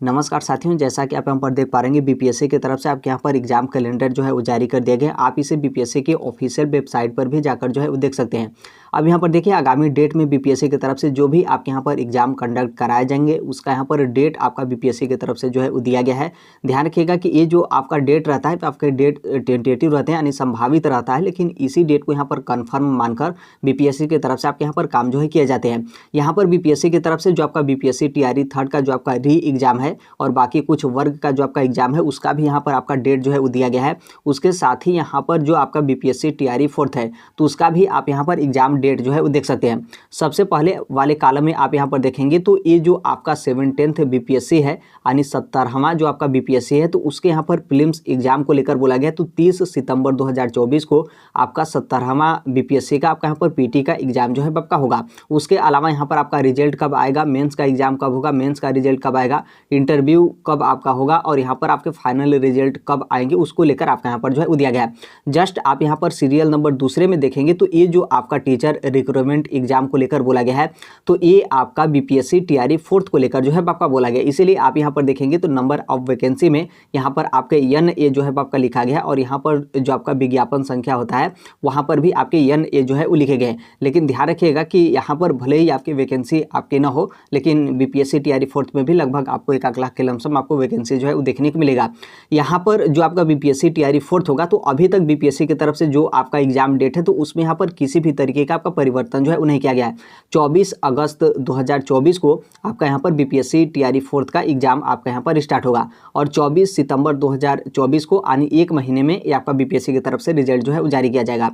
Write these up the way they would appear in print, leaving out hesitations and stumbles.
नमस्कार साथियों, जैसा कि आप यहाँ पर देख पा रहे हैं बीपीएससी की तरफ से आपके यहाँ पर एग्जाम कैलेंडर जो है वो जारी कर दिया गया है। आप इसे बीपीएससी की ऑफिशियल वेबसाइट पर भी जाकर जो है वो देख सकते हैं। अब यहाँ पर देखिए आगामी डेट में बीपीएससी की तरफ से जो भी आपके यहाँ पर एग्जाम कंडक्ट कराए जाएंगे उसका यहाँ पर डेट आपका बीपीएससी की तरफ से जो है वो दिया गया है। ध्यान रखिएगा कि ये जो आपका डेट रहता है तो आपके डेट टेंटेटिव रहते हैं यानी संभावित रहता है, लेकिन इसी डेट को यहाँ पर कन्फर्म मानकर बीपीएससी की तरफ से आपके यहाँ पर काम जो है किए जाते हैं। यहाँ पर बीपीएससी की तरफ से जो आपका बीपीएससी टीआरई थर्ड का जो आपका री एग्जाम है और बाकी कुछ वर्ग का जो आपका एग्जाम है उसका भी यहाँ पर आपका डेट जो है वो दिया गया है। उसके साथ ही यहाँ पर जो आपका बीपीएससी टीआरई फोर्थ है तो उसका भी आप यहाँ पर एग्जाम डेट जो है वो देख सकते हैं। सबसे पहले वाले कॉलम में आप यहाँ पर देखेंगे तो ये जो आपका 17th बीपीएससी है यानी 17वां जो आपका बीपीएससी है तो उसके यहाँ पर प्रीलिम्स एग्जाम को लेकर बोला गया है। तो 30 सितंबर 2024 को आपका 17वां बीपीएससी का आपका यहाँ पर पीटी का एग्जाम जो है आपका होगा। उसके अलावा यहाँ पर आपका रिजल्ट कब आएगा, मेंस का एग्जाम कब होगा, मेंस का रिजल्ट कब आएगा, इंटरव्यू कब आपका होगा और यहाँ पर आपके फाइनल रिजल्ट कब आएंगे उसको लेकर आपका यहाँ पर जो है दिया गया है। जस्ट आप यहाँ पर सीरियल नंबर दूसरे में देखेंगे तो ये जो आपका टीचर रिक्रूटमेंट एग्जाम को लेकर बोला गया है तो ये आपका बीपीएससी टीआरई फोर्थ को लेकर जो है आपका बोला गया। इसीलिए आप यहाँ पर देखेंगे तो नंबर ऑफ वैकेंसी में यहाँ पर आपके एन ए जो है आपका लिखा गया है और यहाँ पर जो आपका विज्ञापन संख्या होता है वहाँ पर भी आपके एन ए जो है वो लिखे गए हैं। लेकिन ध्यान रखिएगा कि यहाँ पर भले ही आपकी वैकेंसी आपके ना हो लेकिन बीपीएससी टीआरई फोर्थ में भी लगभग आपको 1 लाख के लमसम आपको वैकेंसी जो है वो देखने को मिलेगा। यहाँ पर जो आपका बीपीएससी टीआरई फोर्थ होगा तो अभी तक बीपीएससी की तरफ से जो आपका एग्जाम डेट है तो उसमें यहाँ पर किसी भी तरीके का आपका परिवर्तन जो है वो नहीं किया गया है। 24 अगस्त 2024 को आपका यहाँ पर बीपीएससी टीआरई फोर्थ का एग्जाम आपका यहाँ पर स्टार्ट होगा और 24 सितंबर 2024 को यानी 1 महीने में ये आपका बीपीएससी की तरफ से रिजल्ट जो है वो जारी किया जाएगा।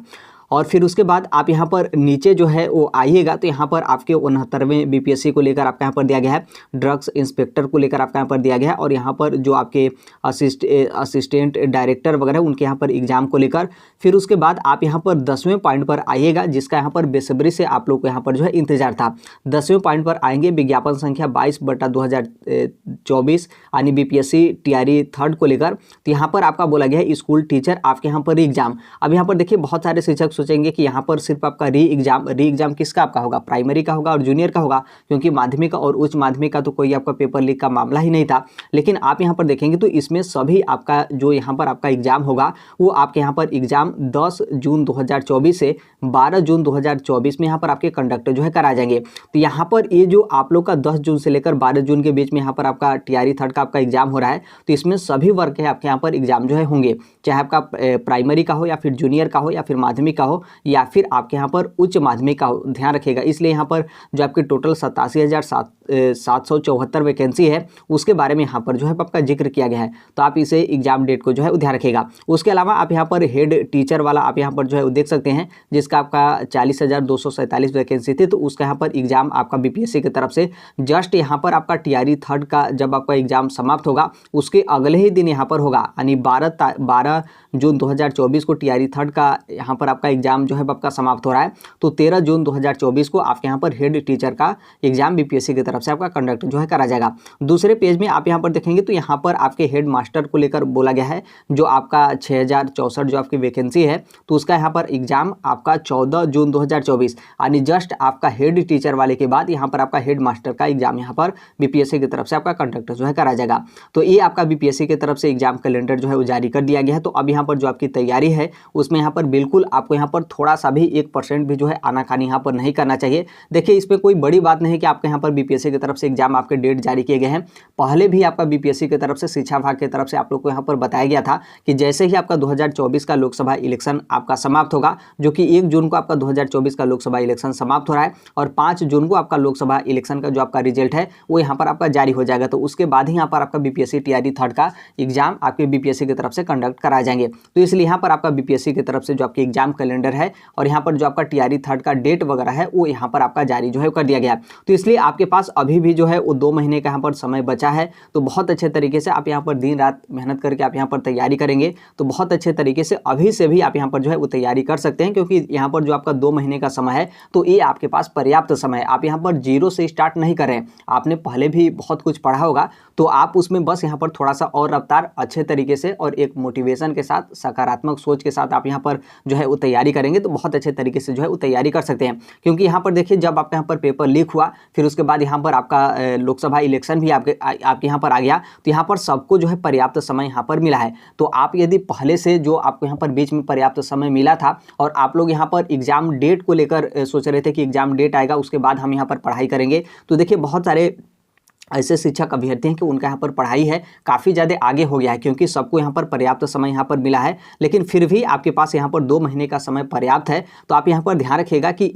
और फिर उसके बाद आप यहाँ पर नीचे जो है वो आइएगा तो यहाँ पर आपके 69वें बीपीएससी को लेकर आपका यहाँ पर दिया गया है, ड्रग्स इंस्पेक्टर को लेकर आपका यहाँ पर दिया गया है और यहाँ पर जो आपके असिस्टेंट डायरेक्टर वगैरह उनके यहाँ पर एग्जाम को लेकर। फिर उसके बाद आप यहाँ पर 10वें पॉइंट पर आइएगा जिसका यहाँ पर बेसब्री से आप लोग को यहाँ पर जो है इंतजार था। 10वें पॉइंट पर आएंगे विज्ञापन संख्या 22/2024 यानी बीपीएससी टीआरई थर्ड को लेकर। तो यहाँ पर आपका बोला गया है स्कूल टीचर आपके यहाँ पर एग्जाम। अब यहाँ पर देखिए बहुत सारे शिक्षक सोचेंगे कि यहाँ पर सिर्फ आपका री एग्जाम किसका आपका होगा, प्राइमरी का होगा और जूनियर का होगा, क्योंकि माध्यमिक और उच्च माध्यमिक का तो कोई आपका पेपर लीक का मामला ही नहीं था। लेकिन आप यहाँ पर देखेंगे तो इसमें सभी आपका जो यहाँ पर आपका एग्जाम होगा वो आपके यहाँ पर एग्जाम 10 जून 2024 से 12 जून 2024 में यहाँ पर आपके कंडक्ट जो है कराए जाएंगे। तो यहाँ पर ये जो आप लोग का 10 जून से लेकर 12 जून के बीच में यहाँ पर आपका टीआरई थर्ड का आपका एग्जाम हो रहा है तो इसमें सभी वर्ग के आपके यहाँ पर एग्जाम जो है होंगे, चाहे आपका प्राइमरी का हो या फिर जूनियर का हो या फिर माध्यमिक का हो या फिर आपके यहाँ पर उच्च माध्यमिक का हो। ध्यान रखिएगा, इसलिए यहाँ पर जो आपकी टोटल 87,774 वैकेंसी है उसके बारे में यहाँ पर जो है आपका जिक्र किया गया है। तो आप इसे एग्जाम डेट को जो है ध्यान रखिएगा। उसके अलावा आप यहाँ पर हेड टीचर वाला आप यहाँ पर जो है देख सकते हैं जिसका आपका 40,247 वैकेंसी थी तो उसका यहाँ पर एग्जाम आपका बीपीएससी की तरफ से जस्ट यहाँ पर आपका टीआरई थर्ड का जब आपका एग्जाम समाप्त होगा उसके अगले ही दिन यहाँ पर होगा यानी 12 जून 2024 को टीआरई थर्ड का यहाँ पर आपका एग्जाम जो है आपका समाप्त हो रहा है। तो 13 जून 2024 को आपके यहाँ पर हेड टीचर का एग्जाम बीपीएससी की तरफ से आपका कंडक्ट जो है करा जाएगा। दूसरे पेज में आप यहाँ पर देखेंगे तो यहाँ पर आपके हेड मास्टर को लेकर बोला गया है जो आपका 6064 जो आपकी वैकेंसी है तो उसका यहाँ पर एग्जाम आपका 14 जून 2024 यानी जस्ट आपका हेड टीचर वाले के बाद यहाँ पर आपका हेड मास्टर का एग्जाम यहाँ पर बीपीएससी की तरफ से आपका कंडक्ट जो है करा जाएगा। तो ये आपका बीपीएससी की तरफ से एग्जाम कैलेंडर जो है वो जारी कर दिया गया है। तो अब यहाँ पर जो आपकी तैयारी है उसमें यहाँ पर बिल्कुल आपको यहाँ पर थोड़ा सा भी 1% भी जो है आनाकानी यहाँ पर नहीं करना चाहिए। देखिए इसमें कोई बड़ी बात नहीं कि आपके यहाँ पर बीपीएससी की तरफ से एग्जाम आपके डेट जारी किए गए हैं। पहले भी आपका बीपीएससी की तरफ से शिक्षा विभाग की तरफ से आप लोग को यहाँ पर बताया गया था कि जैसे ही आपका 2024 का लोकसभा इलेक्शन आपका समाप्त होगा, जो कि 1 जून को आपका 2024 का लोकसभा इलेक्शन समाप्त हो रहा है और 5 जून को आपका लोकसभा इलेक्शन का जो आपका रिजल्ट है वो यहाँ पर आपका जारी हो जाएगा। तो उसके बाद ही यहाँ पर आपका बीपीएससी टीआरई थर्ड का एग्जाम आपके बीपीएससी की तरफ से कंडक्ट कराए जाएंगे। तो इसलिए यहाँ पर आपका बीपीएससी की तरफ से जो आपकी एग्जाम कैलेंडर है और यहाँ पर जो आपका टीआरई थर्ड का डेट वगैरह है वो यहाँ पर आपका जारी जो है कर दिया गया। तो इसलिए आपके पास अभी भी जो है वो 2 महीने का यहाँ पर समय बचा है। तो बहुत अच्छे तरीके से आप यहाँ पर दिन रात मेहनत करके आप यहाँ पर तैयारी करेंगे तो बहुत अच्छे तरीके से अभी से भी आप यहाँ पर जो है वो तैयारी कर सकते हैं, क्योंकि यहाँ पर जो आपका 2 महीने का समय है तो ये आपके पास पर्याप्त समय है। आप यहाँ पर जीरो से स्टार्ट नहीं कर रहे हैं, आपने पहले भी बहुत कुछ पढ़ा होगा तो आप उसमें बस यहाँ पर थोड़ा सा और रफ्तार अच्छे तरीके से और एक मोटिवेशन के साथ सकारात्मक सोच के साथ आप यहाँ पर जो है वो तैयारी तैयारी करेंगे तो बहुत अच्छे तरीके से जो है वो तैयारी कर सकते हैं। क्योंकि यहाँ पर देखिए जब आपके यहाँ पर पेपर लीक हुआ, फिर उसके बाद यहाँ पर आपका लोकसभा इलेक्शन भी आपके यहाँ पर आ गया, तो यहाँ पर सबको जो है पर्याप्त समय यहाँ पर मिला है। तो आप यदि पहले से जो आपको यहाँ पर बीच में पर्याप्त समय मिला था और आप लोग यहाँ पर एग्जाम डेट को लेकर सोच रहे थे कि एग्जाम डेट आएगा उसके बाद हम यहाँ पर पढ़ाई करेंगे, तो देखिए बहुत सारे ऐसे शिक्षक अभ्यर्थी हैं कि उनका यहाँ पर पढ़ाई है काफ़ी ज़्यादा आगे हो गया है, क्योंकि सबको यहाँ पर पर्याप्त समय यहाँ पर मिला है। लेकिन फिर भी आपके पास यहाँ पर 2 महीने का समय पर्याप्त है। तो आप यहाँ पर ध्यान रखिएगा कि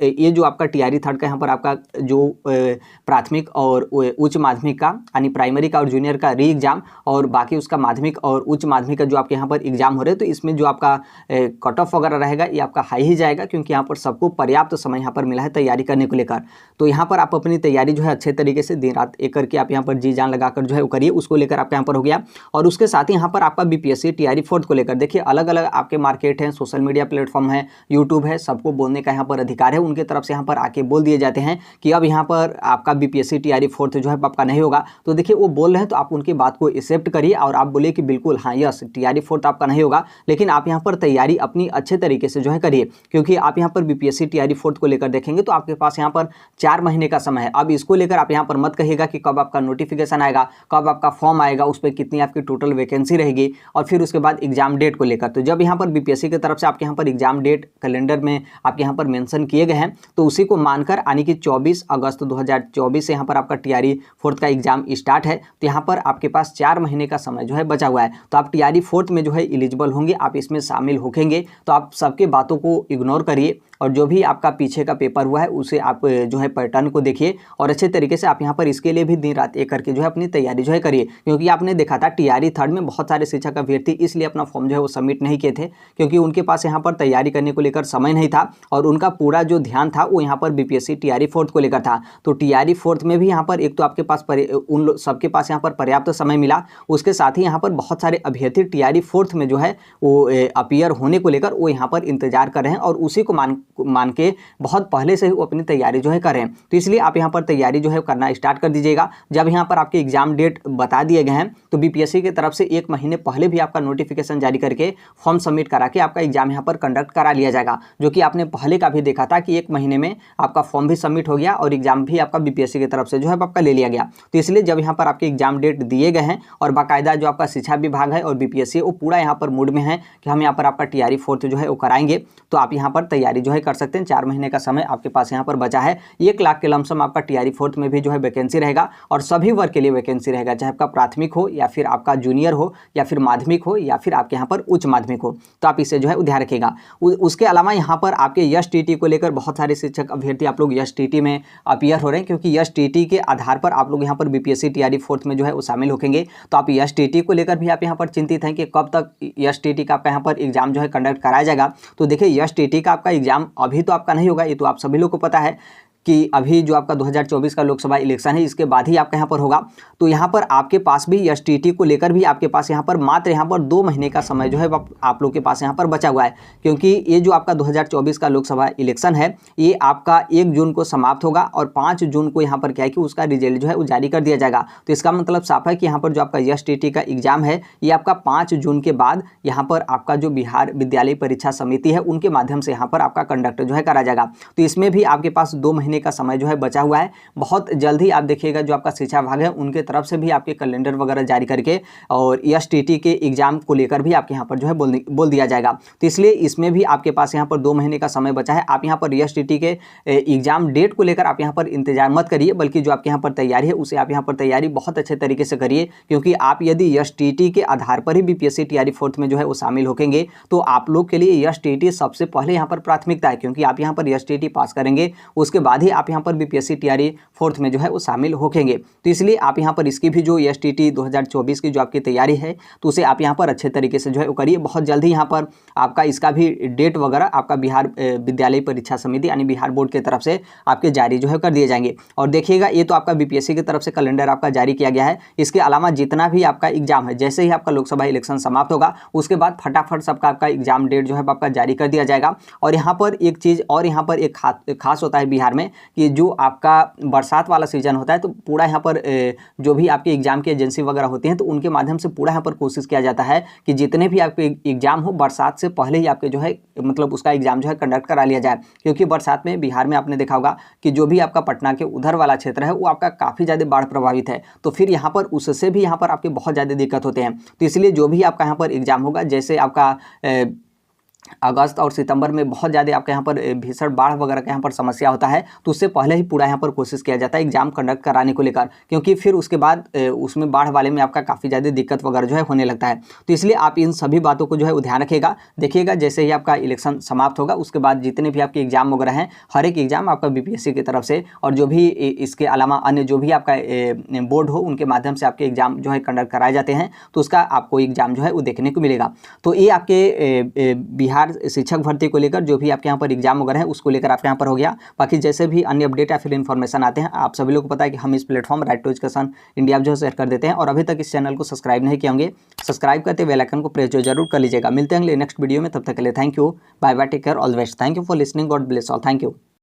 ये जो आपका टीआरई थर्ड का यहाँ पर आपका जो प्राथमिक और उच्च माध्यमिक का यानी प्राइमरी का और जूनियर का री एग्जाम और बाकी उसका माध्यमिक और उच्च माध्यमिक का जो आपके यहाँ पर एग्जाम हो रहे हैं, तो इसमें जो आपका कट ऑफ वगैरह रहेगा ये आपका हाई ही जाएगा, क्योंकि यहाँ पर सबको पर्याप्त समय यहाँ पर मिला है तैयारी करने को लेकर। तो यहाँ पर आप अपनी तैयारी जो है अच्छे तरीके से दिन एक करके आप यहाँ पर जी जान लगाकर जो है वो करिए, उसको लेकर आपका यहाँ पर हो गया। और उसके साथ ही यहाँ पर आपका बीपीएससी टीआरई फोर्थ को लेकर देखिए अलग अलग आपके मार्केट हैं, सोशल मीडिया प्लेटफॉर्म है, यूट्यूब है, सबको बोलने का यहाँ पर अधिकार है। उनके तरफ से यहाँ पर आके बोल दिए जाते हैं कि अब यहाँ पर आपका बीपीएससी टीआरई फोर्थ जो है आपका नहीं होगा। तो देखिए वो बोल रहे हैं तो आप उनकी बात को एक्सेप्ट करिए और आप बोलिए कि बिल्कुल हाँ यस टीआरई फोर्थ आपका नहीं होगा, लेकिन आप यहाँ पर तैयारी अपनी अच्छे तरीके से जो है करिए। क्योंकि आप यहाँ पर बीपीएससी टीआरई फोर्थ को लेकर देखेंगे तो आपके पास यहाँ पर 4 महीने का समय है। अब इसको लेकर आप यहाँ पर मत कहिएगा कि कब आपका नोटिफिकेशन आएगा, कब आपका फॉर्म आएगा, उस पर कितनी आपकी टोटल वैकेंसी रहेगी और फिर उसके बाद एग्जाम डेट को लेकर। तो जब यहाँ पर बीपीएससी की तरफ से आपके यहाँ पर एग्जाम डेट कैलेंडर में आपके यहाँ पर मेंशन किए गए हैं, तो उसी को मानकर यानी कि 24 अगस्त 2024 से यहाँ पर आपका टीआरई फोर्थ का एग्जाम स्टार्ट है। तो यहाँ पर आपके पास 4 महीने का समय जो है बचा हुआ है। तो आप टीआरई फोर्थ में जो है एलिजिबल होंगे, आप इसमें शामिल होंगे। तो आप सबके बातों को इग्नोर करिए और जो भी आपका पीछे का पेपर हुआ है उसे आप जो है पैटर्न को देखिए और अच्छे तरीके से आप यहाँ पर इसके लिए भी दिन रात एक करके जो है अपनी तैयारी जो है करिए। क्योंकि आपने देखा था टीआरई थर्ड में बहुत सारे शिक्षक अभ्यर्थी इसलिए अपना फॉर्म जो है वो सबमिट नहीं किए थे, क्योंकि उनके पास यहाँ पर तैयारी करने को लेकर समय नहीं था और उनका पूरा जो ध्यान था वो यहाँ पर बीपीएससी टीआरई फोर्थ को लेकर था। तो टीआरई फोर्थ में भी यहाँ पर एक तो आपके पास उन सबके पास यहाँ पर पर्याप्त समय मिला, उसके साथ ही यहाँ पर बहुत सारे अभ्यर्थी टीआरई फोर्थ में जो है वो अपीयर होने को लेकर वो यहाँ पर इंतजार कर रहे हैं और उसी को मान के बहुत पहले से ही वो अपनी तैयारी जो है कर रहे हैं। तो इसलिए आप यहाँ पर तैयारी जो है करना स्टार्ट कर दीजिएगा। जब यहाँ पर आपके एग्जाम डेट बता दिए गए हैं तो बीपीएससी की तरफ से 1 महीने पहले भी आपका नोटिफिकेशन जारी करके फॉर्म सबमिट करा के आपका एग्जाम यहाँ पर कंडक्ट करा लिया जाएगा, जो कि आपने पहले का भी देखा था कि 1 महीने में आपका फॉर्म भी सबमिट हो गया और एग्जाम भी आपका बीपीएससी की तरफ से जो है आपका ले लिया गया। तो इसलिए जब यहाँ पर आपके एग्जाम डेट दिए गए हैं और बाकायदा जो आपका शिक्षा विभाग है और बीपीएससी वो पूरा यहाँ पर मूड में है कि हम यहाँ पर आपका टीआरई फोर्थ जो है वो कराएंगे, तो आप यहाँ पर तैयारी जो है कर सकते हैं। 4 महीने का समय आपके पास यहाँ पर बचा है। 1 लाख के लमसम आपका टीआरई फोर्थ में भी जो है वैकेंसी रहेगा और सभी वर्ग के लिए वैकेंसी रहेगा, चाहे आपका प्राथमिक हो या फिर आपका जूनियर हो या फिर माध्यमिक हो या फिर आपके यहाँ पर उच्च माध्यमिक हो। तो आप इसे जो है ध्यान रखिएगा। उसके अलावा यहाँ पर आपके यस टीटी को लेकर बहुत सारे शिक्षक अभ्यर्थी आप लोग यस टीटी में अपीयर हो रहे हैं, क्योंकि यस टीटी के आधार पर आप लोग यहाँ पर बीपीएससी टीआरई फोर्थ में जो है वो शामिल होंगे। तो आप यस टीटी को लेकर भी आप यहाँ पर चिंतित हैं कि कब तक यस टीटी का आपका यहाँ पर एग्जाम जो है कंडक्ट कराया जाएगा। तो देखिए यस टीटी का आपका एग्जाम अभी तो आपका नहीं होगा, ये तो आप सभी लोग को पता है कि अभी जो आपका 2024 का लोकसभा इलेक्शन है इसके बाद ही आपका यहाँ पर होगा। तो यहाँ पर आपके पास भी एसटीटी को लेकर भी आपके पास यहाँ पर मात्र यहाँ पर 2 महीने का समय जो है आप लोग के पास यहाँ पर बचा हुआ है, क्योंकि ये जो आपका 2024 का लोकसभा इलेक्शन है ये आपका 1 जून को समाप्त होगा और 5 जून को यहाँ पर क्या है कि उसका रिजल्ट जो है वो जारी कर दिया जाएगा। तो इसका मतलब साफ है कि यहाँ पर जो आपका एसटीटी का एग्जाम है ये आपका 5 जून के बाद यहाँ पर आपका जो बिहार विद्यालय परीक्षा समिति है उनके माध्यम से यहाँ पर आपका कंडक्ट जो है करा जाएगा। तो इसमें भी आपके पास 2 महीने का समय जो है बचा हुआ है। बहुत जल्द ही आप देखिएगा जो आपका शिक्षा विभाग है उनके तरफ से भी आपके कैलेंडर वगैरह जारी करके और एसटीटी के एग्जाम को लेकर भी आपके यहाँ पर जो है बोल दिया जाएगा। तो इसलिए इसमें भी आपके पास यहाँ पर 2 महीने का समय बचा है। आप यहाँ पर एसटीटी के एग्जाम डेट को लेकर आप यहाँ पर इंतजार मत करिए, बल्कि जो आपके यहाँ पर तैयारी है उसे आप यहाँ पर तैयारी बहुत अच्छे तरीके से करिए, क्योंकि आप यदि एसटीटी के आधार पर ही बीपीएससी टीआरई फोर्थ में जो है वो शामिल होंगे तो आप लोग के लिए एसटीटी सबसे पहले यहाँ पर प्राथमिकता है, क्योंकि आप यहाँ पर एसटीटी पास करेंगे उसके बाद ही आप यहाँ पर बीपीएससी टीआरई फोर्थ में जो है वो शामिल होंगे। तो इसलिए आप यहाँ पर इसकी भी जो एसटीटी 2024 की जो आपकी तैयारी है तो उसे आप यहाँ पर अच्छे तरीके से जो है वो करिए। बहुत जल्दी यहाँ पर आपका इसका भी डेट वगैरह आपका बिहार विद्यालय परीक्षा समिति यानी बिहार बोर्ड की तरफ से आपके जारी जो है कर दिए जाएंगे। और देखिएगा ये तो आपका बीपीएससी की तरफ से कैलेंडर आपका जारी किया गया है। इसके अलावा जितना भी आपका एग्जाम है, जैसे ही आपका लोकसभा इलेक्शन समाप्त होगा उसके बाद फटाफट सबका आपका एग्जाम डेट जो है आपका जारी कर दिया जाएगा। और यहाँ पर एक चीज़ और यहाँ पर एक खास होता है बिहार में कि जो आपका बरसात वाला सीजन होता है तो पूरा यहाँ पर जो भी आपके एग्जाम की एजेंसी वगैरह होती हैं तो उनके माध्यम से पूरा यहाँ पर कोशिश किया जाता है कि जितने भी आपके एग्जाम हो बरसात से पहले ही आपके जो है मतलब उसका एग्जाम जो है कंडक्ट करा लिया जाए, क्योंकि बरसात में बिहार में आपने देखा होगा कि जो भी आपका पटना के उधर वाला क्षेत्र है वो आपका काफ़ी ज़्यादा बाढ़ प्रभावित है, तो फिर यहाँ पर उससे भी यहाँ पर आपके बहुत ज़्यादा दिक्कत होते हैं। तो इसलिए जो भी आपका यहाँ पर एग्जाम होगा, जैसे आपका अगस्त और सितंबर में बहुत ज़्यादा आपके यहाँ पर भीषण बाढ़ वगैरह का यहाँ पर समस्या होता है, तो उससे पहले ही पूरा यहाँ पर कोशिश किया जाता है एग्जाम कंडक्ट कराने को लेकर, क्योंकि फिर उसके बाद उसमें बाढ़ वाले में आपका काफ़ी ज़्यादा दिक्कत वगैरह जो है होने लगता है। तो इसलिए आप इन सभी बातों को जो है ध्यान रखिएगा। देखिएगा जैसे ही आपका इलेक्शन समाप्त होगा उसके बाद जितने भी आपके एग्जाम वगैरह हैं, हर एक एग्जाम आपका बीपीएससी की तरफ से और जो भी इसके अलावा अन्य जो भी आपका बोर्ड हो उनके माध्यम से आपके एग्जाम जो है कंडक्ट कराए जाते हैं, तो उसका आपको एग्जाम जो है वो देखने को मिलेगा। तो ये आपके बिहार शिक्षक भर्ती को लेकर जो भी आपके यहाँ पर एग्जाम वगैरह है उसको लेकर आपके यहाँ पर हो गया। बाकी जैसे भी अन्य अपडेट या फिर इन्फॉर्मेशन आते हैं, आप सभी लोग को पता है कि हम इस platform right to education India जो है शेयर कर देते हैं, और अभी तक इस चैनल को सब्सक्राइब नहीं किए होंगे, सब्सक्राइब करते बेल आइकन को प्रेस जो जरूर कर लीजिएगा। मिलते हैं अगले नेक्स्ट वीडियो में, तब तक के लिए thank you, bye bye, take care, all the best, thank you for listening, God bless all, thank you.